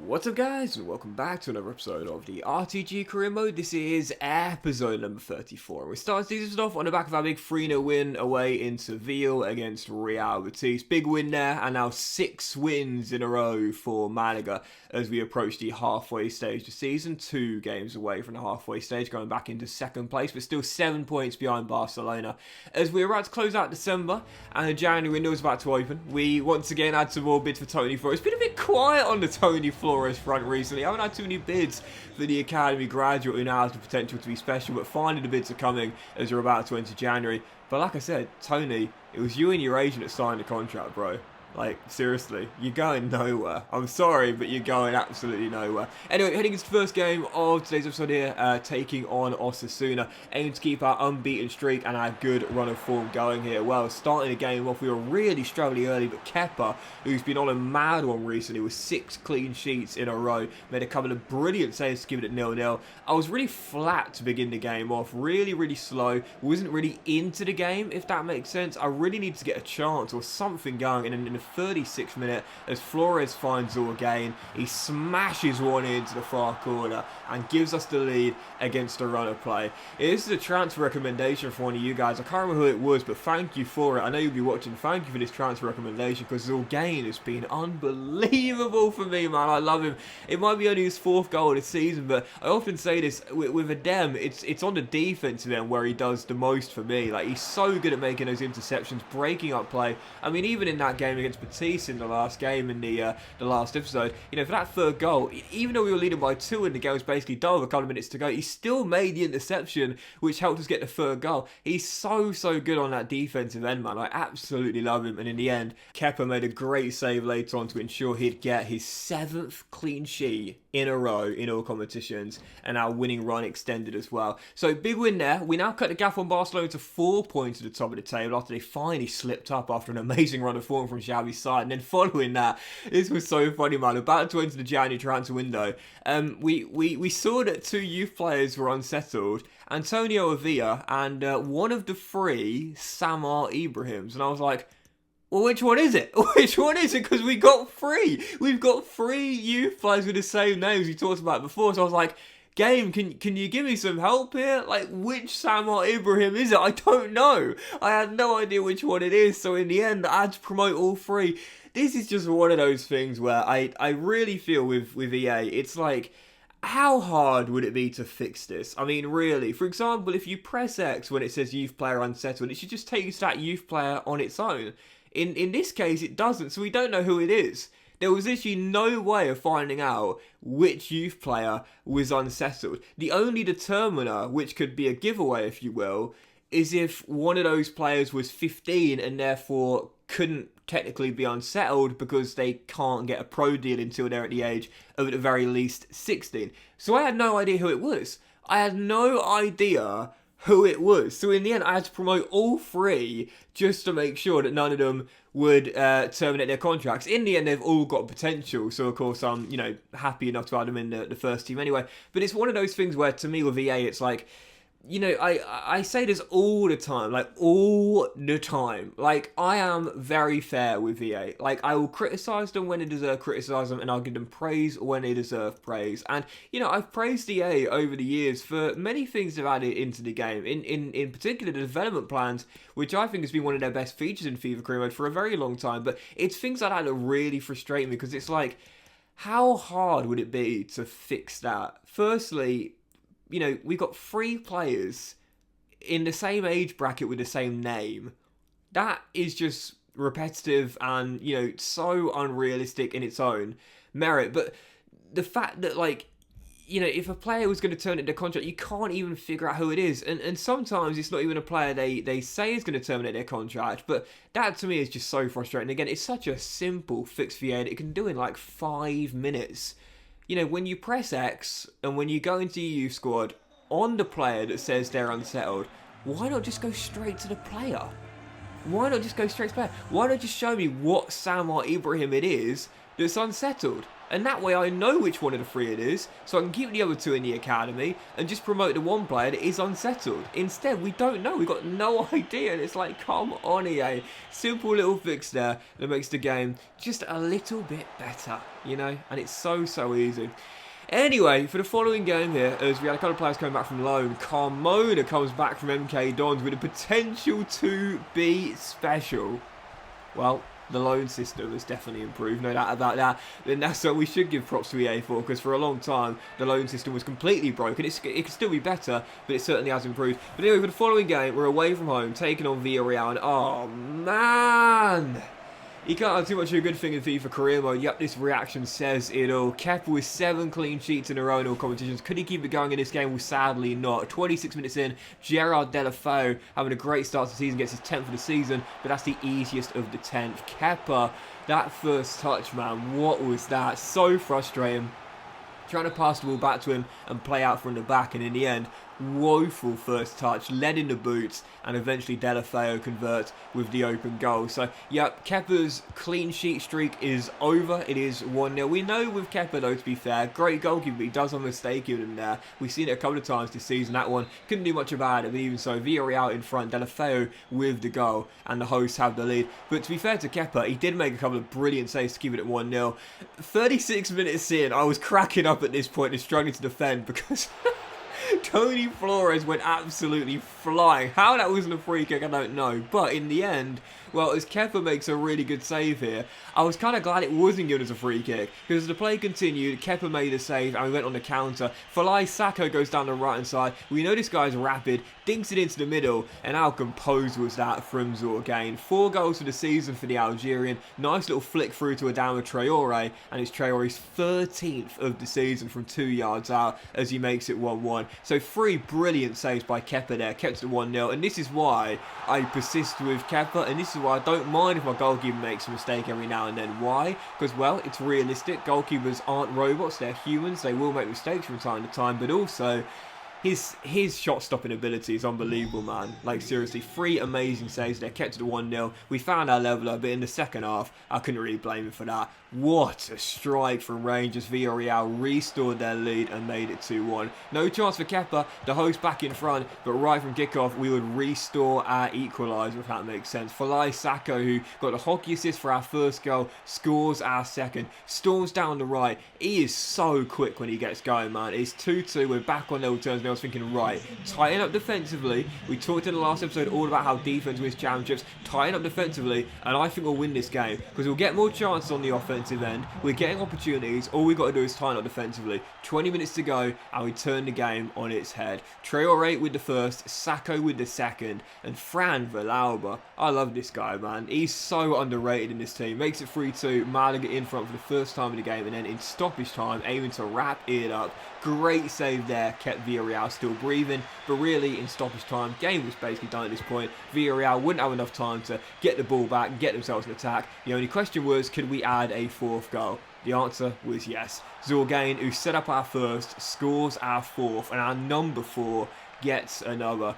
What's up guys, and welcome back to another episode of the RTG career mode. This is episode number 34. And we're starting season off on the back of our big 3-0 win away in Seville against Real Betis. Big win there, and now 6 wins in a row for Malaga as we approach the halfway stage of the season. 2 games away from the halfway stage, going back into second place, but still 7 points behind Barcelona. As we're about to close out December and the January window is about to open, we once again had some more bids for Tony Flores. It's been a bit quiet on the Tony Flores front recently. I haven't had too many bids for the academy graduate who now has the potential to be special, but finally the bids are coming as we're about to enter January. But like I said, Tony, it was you and your agent that signed the contract, bro. Like, seriously, you're going nowhere. I'm sorry, but you're going absolutely nowhere. Anyway, heading into the first game of today's episode here, taking on Osasuna. Aiming to keep our unbeaten streak and our good run of form going here. Well, starting the game off, we were really struggling early, but Kepa, who's been on a mad one recently with 6 clean sheets in a row, made a couple of brilliant saves to keep it at 0-0. I was really flat to begin the game off, really slow. Wasn't really into the game, if that makes sense. I really needed to get a chance or something going, and in the 36th minute, as Flores finds all again, he smashes one into the far corner and gives us the lead against a run of play. This is a transfer recommendation for one of you guys. I can't remember who it was, but thank you for it. I know you'll be watching. Thank you for this transfer recommendation, because Zolgain has been unbelievable for me, man. I love him. It might be only his 4th goal of the season, but I often say this with Adem, it's on the defensive end where he does the most for me. Like, he's so good at making those interceptions, breaking up play. I mean, even in that game against Betis in the last game in the last episode, you know, for that 3rd goal, even though we were leading by 2 and the game was basically done with a couple of minutes to go, he still made the interception, which helped us get the 3rd goal. He's so good on that defensive end, man. I absolutely love him. And in the end, Kepa made a great save later on to ensure he'd get his 7th clean sheet in a row in all competitions, and our winning run extended as well. So big win there. We now cut the gap on Barcelona to 4 points at the top of the table after they finally slipped up after an amazing run of form from Xavi's side. And then following that, this was so funny, man. About to enter the January transfer window, we saw that 2 youth players were unsettled, Antonio Avila and one of the 3 Sammar Ibrahims, and I was like, well, which one is it? Which one is it? Because we got 3. We've got 3 youth players with the same names we talked about before. So I was like, game, can you give me some help here? Like, which Sammar Ibrahim is it? I don't know. I had no idea which one it is. So in the end, I had to promote all 3. This is just one of those things where I really feel with EA, it's like, how hard would it be to fix this? I mean, really. For example, if you press X when it says youth player unsettled, it should just take you to that youth player on its own. In this case, it doesn't, so we don't know who it is. There was literally no way of finding out which youth player was unsettled. The only determiner, which could be a giveaway, if you will, is if one of those players was 15 and therefore couldn't technically be unsettled because they can't get a pro deal until they're at the age of, at the very least, 16. So I had no idea who it was. I had no idea who it was. So in the end, I had to promote all 3 just to make sure that none of them would terminate their contracts. In the end, they've all got potential. So of course, I'm, you know, happy enough to have them in the first team anyway. But it's one of those things where, to me, with EA, it's like, you know, I say this all the time, like, all the time. Like, I am very fair with EA. Like, I will criticise them when they deserve criticism, and I'll give them praise when they deserve praise. And, you know, I've praised EA over the years for many things they've added into the game. In particular, the development plans, which I think has been one of their best features in FIFA Career Mode for a very long time. But it's things like that that really frustrate me, because it's like, how hard would it be to fix that? Firstly, you know, we've got 3 players in the same age bracket with the same name. That is just repetitive and, you know, so unrealistic in its own merit. But the fact that, like, you know, if a player was going to turn in their contract, you can't even figure out who it is. And sometimes it's not even a player they say is going to terminate their contract. But that, to me, is just so frustrating. Again, it's such a simple fix for EA that it can do in, like, 5 minutes. You know, when you press X and when you go into your youth squad on the player that says they're unsettled, why not just go straight to the player? Why not just go straight to the player? Why not just show me what Sammar Ibrahim it is that's unsettled? And that way I know which one of the three it is, so I can keep the other two in the academy and just promote the one player that is unsettled. Instead, we don't know. We've got no idea. And it's like, come on, EA. Simple little fix there that makes the game just a little bit better, you know? And it's so, so easy. Anyway, for the following game here, as we had a couple of players coming back from loan, Carmona comes back from MK Dons with the potential to be special. Well, the loan system has definitely improved, no doubt about that. And that's what we should give props to EA for, because for a long time, the loan system was completely broken. It can still be better, but it certainly has improved. But anyway, for the following game, we're away from home, taking on Villarreal, and oh, man! You can't have too much of a good thing in FIFA career mode. Yep, this reaction says it all. Kepa with 7 clean sheets in a row in all competitions. Could he keep it going in this game? Well, sadly not. 26 minutes in, Gerard Deulofeu having a great start to the season, gets his 10th of the season, but that's the easiest of the 10th. Kepa, that first touch, man, what was that? So frustrating. Trying to pass the ball back to him and play out from the back, and in the end, woeful first touch, led in the boots, and eventually Deulofeu converts with the open goal. So, yep, Kepa's clean sheet streak is over. It is 1-0. We know with Kepa, though, to be fair, great goalkeeper, but he does have a mistake in him there. We've seen it a couple of times this season. That one couldn't do much about it, but even so, Villarreal in front, Deulofeu with the goal, and the hosts have the lead. But to be fair to Kepa, he did make a couple of brilliant saves to keep it at 1-0. 36 minutes in, I was cracking up at this point and struggling to defend because Tony Flores went absolutely flying. How that wasn't a free kick, I don't know. But in the end, well, as Kepa makes a really good save here, I was kind of glad it wasn't given as a free kick. Because as the play continued, Kepa made a save and we went on the counter. Falai Sacco goes down the right-hand side. We know this guy's rapid, dinks it into the middle, and how composed was that from Zorgain. 4 goals for the season for the Algerian. Nice little flick through to Adama Traore, and it's Traore's 13th of the season from 2 yards out as he makes it 1-1. So 3 brilliant saves by Kepa there, kept it 1-0, and this is why I persist with Kepa, and this is why I don't mind if my goalkeeper makes a mistake every now and then. Why? Because, well, it's realistic. Goalkeepers aren't robots, they're humans, they will make mistakes from time to time, but also his shot-stopping ability is unbelievable, man. Like, seriously, 3 amazing saves there, kept it at 1-0. We found our leveller, but in the second half, I couldn't really blame him for that. What a strike from Rangers. Villarreal restored their lead and made it 2-1. No chance for Kepa, the host back in front, but right from kickoff, we would restore our equaliser, if that makes sense. Falai Sacco, who got a hockey assist for our first goal, scores our second. Storms down the right. He is so quick when he gets going, man. It's 2-2. We're back on level terms now. I was thinking, right, tighten up defensively. We talked in the last episode all about how defense wins championships. Tighten up defensively, and I think we'll win this game because we'll get more chances on the offensive end. We're getting opportunities. All we've got to do is tighten up defensively. 20 minutes to go, and we turn the game on its head. Traore with the first, Sacco with the second, and Fran Villalba. I love this guy, man. He's so underrated in this team. Makes it 3-2. Malaga in front for the first time in the game, and then in stoppage time, aiming to wrap it up. Great save there, kept Villarreal still breathing, but really in stoppage time, game was basically done at this point. Villarreal wouldn't have enough time to get the ball back and get themselves an attack. The only question was, could we add a 4th goal? The answer was yes. Zorgain, who set up our first, scores our 4th, and our number 4 gets another.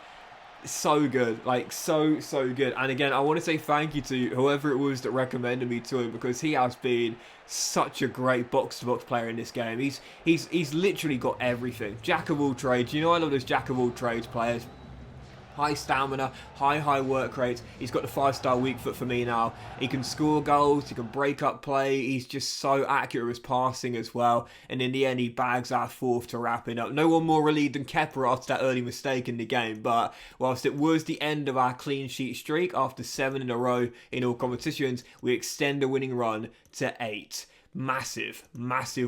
So good, like so good. And again, I want to say thank you to whoever it was that recommended me to him, because he has been such a great box-to-box player in this game. He's literally got everything. Jack of all trades. You know, I love those jack of all trades players. High stamina, high work rates. He's got the 5-star weak foot for me now. He can score goals, he can break up play. He's just so accurate with his passing as well. And in the end, he bags our 4th to wrap it up. No one more relieved than Kepa after that early mistake in the game. But whilst it was the end of our clean sheet streak, after 7 in a row in all competitions, we extend the winning run to 8. Massive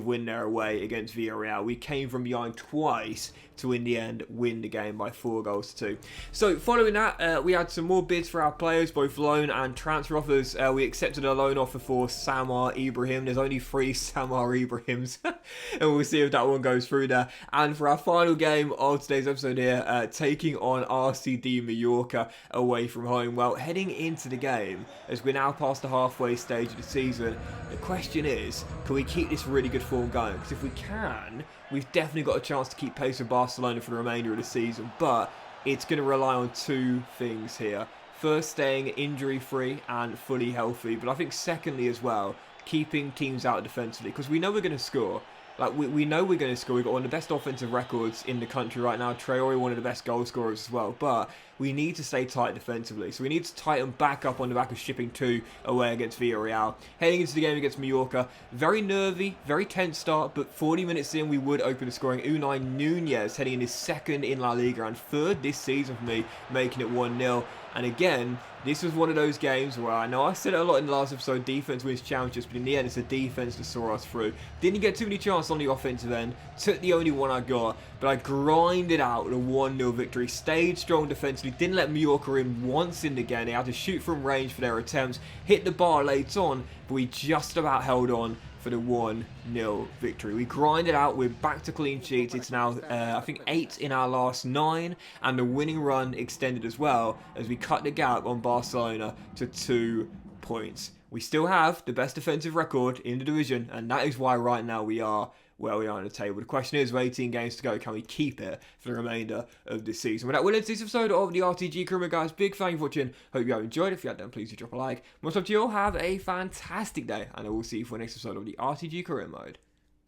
win there away against Villarreal. We came from behind twice to, in the end, win the game by 4-2. So, following that, we had some more bids for our players, both loan and transfer offers. We accepted a loan offer for Sammar Ibrahim. There's only 3 Sammar Ibrahims, and we'll see if that one goes through there. And for our final game of today's episode here, taking on RCD Mallorca away from home. Well, heading into the game, as we're now past the halfway stage of the season, the question is, can we keep this really good form going? Because if we can, we've definitely got a chance to keep pace with Barcelona for the remainder of the season. But it's going to rely on 2 things here. First, staying injury-free and fully healthy. But I think secondly as well, keeping teams out defensively, because we know we're going to score. Like, we know we're going to score. We've got one of the best offensive records in the country right now. Traore, one of the best goal scorers as well. But we need to stay tight defensively. So we need to tighten back up on the back of shipping 2 away against Villarreal. Heading into the game against Mallorca, very nervy, very tense start. But 40 minutes in, we would open the scoring. Unai Nunez heading in his 2nd in La Liga and 3rd this season for me, making it 1-0. And again, this was one of those games where I know I said it a lot in the last episode, defense wins championships, but in the end it's the defense that saw us through. Didn't get too many chances on the offensive end, took the only one I got, but I grinded out a 1-0 victory, stayed strong defensively, didn't let Mallorca in once in the game. They had to shoot from range for their attempts, hit the bar late on, but we just about held on for the 1-0 victory. We grinded out, we're back to clean sheets. It's now, I think, 8 in our last 9, and the winning run extended as well as we cut the gap on Barcelona to 2 points. We still have the best defensive record in the division, and that is why right now we are where we are on the table. The question is, with 18 games to go, can we keep it for the remainder of this season? With that, we'll end this episode of the RTG Career Mode, guys. Big thank you for watching. Hope you have enjoyed. If you have done, please do drop a like. Much love to you all. Have a fantastic day, and I will see you for the next episode of the RTG Career Mode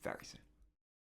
very soon.